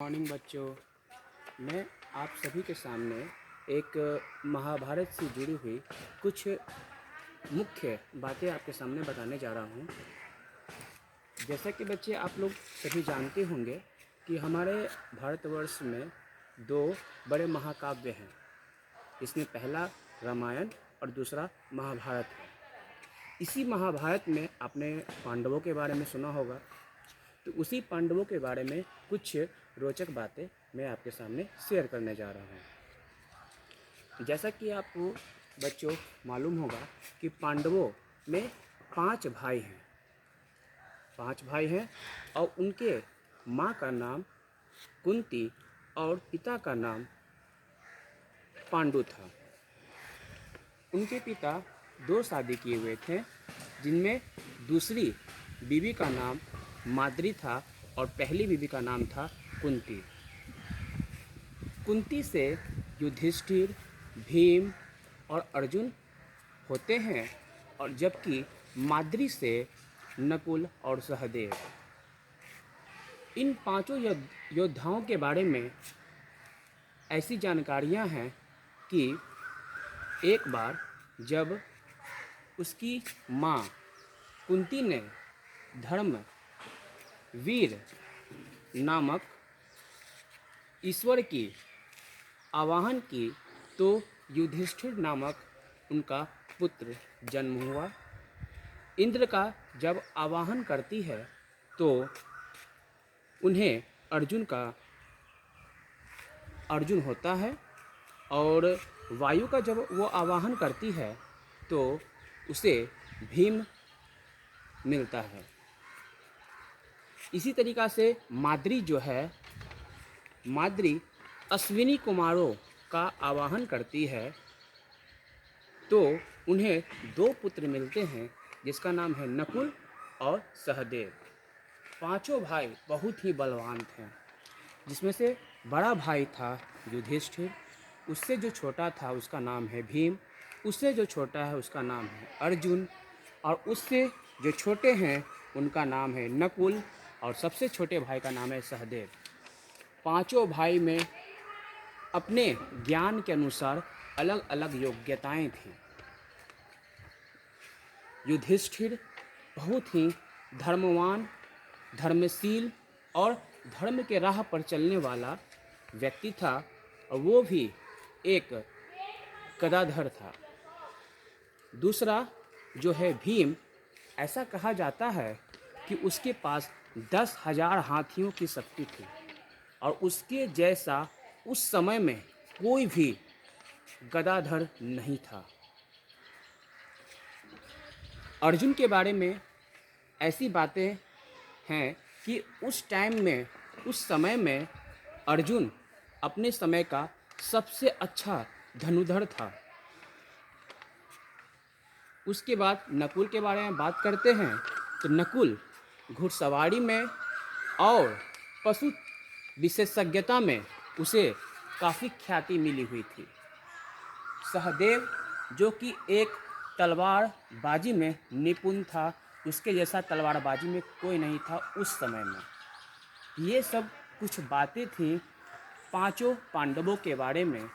Morning बच्चों। मैं आप सभी के सामने एक महाभारत से जुड़ी हुई कुछ मुख्य बातें आपके सामने बताने जा रहा हूँ। जैसा कि बच्चे आप लोग सभी जानते होंगे कि हमारे भारतवर्ष में दो बड़े महाकाव्य हैं। इसमें पहला रामायण और दूसरा महाभारत है। इसी महाभारत में आपने पांडवों के बारे में सुना होगा, तो उसी पांडवों के बारे में कुछ रोचक बातें मैं आपके सामने शेयर करने जा रहा हूँ। जैसा कि आपको बच्चों मालूम होगा कि पांडवों में 5 भाई हैं। 5 भाई हैं और उनके माँ का नाम कुंती और पिता का नाम पांडु था। उनके पिता 2 शादी किए हुए थे, जिनमें दूसरी बीवी का नाम माद्री था और पहली बीवी का नाम था कुंती। कुंती से युधिष्ठिर, भीम और अर्जुन होते हैं, और जबकि माद्री से नकुल और सहदेव। इन 5 योद्धाओं के बारे में ऐसी जानकारियां हैं कि एक बार जब उसकी माँ कुंती ने धर्म वीर नामक ईश्वर की आवाहन की, तो युधिष्ठिर नामक उनका पुत्र जन्म हुआ। इंद्र का जब आवाहन करती है तो उन्हें अर्जुन होता है, और वायु का जब वो आवाहन करती है तो उसे भीम मिलता है। इसी तरीक़ा से माद्री जो है, माद्री अश्विनी कुमारों का आवाहन करती है तो उन्हें 2 पुत्र मिलते हैं, जिसका नाम है नकुल और सहदेव। 5 भाई बहुत ही बलवान थे, जिसमें से बड़ा भाई था युधिष्ठिर, उससे जो छोटा था उसका नाम है भीम, उससे जो छोटा है उसका नाम है अर्जुन, और उससे जो छोटे हैं उनका नाम है नकुल, और सबसे छोटे भाई का नाम है सहदेव। 5 भाई में अपने ज्ञान के अनुसार अलग अलग योग्यताएं थीं। युधिष्ठिर बहुत ही धर्मवान, धर्मशील और धर्म के राह पर चलने वाला व्यक्ति था, और वो भी एक गदाधर था। दूसरा जो है भीम, ऐसा कहा जाता है कि उसके पास 10,000 हाथियों की शक्ति थी, और उसके जैसा उस समय में कोई भी गदाधर नहीं था। अर्जुन के बारे में ऐसी बातें हैं कि उस समय में अर्जुन अपने समय का सबसे अच्छा धनुर्धर था। उसके बाद नकुल के बारे में बात करते हैं तो नकुल घुड़सवारी में और पशु विशेषज्ञता में उसे काफ़ी ख्याति मिली हुई थी। सहदेव जो कि एक तलवारबाजी में निपुण था, उसके जैसा तलवारबाजी में कोई नहीं था उस समय में। ये सब कुछ बातें थी 5 पांडवों के बारे में,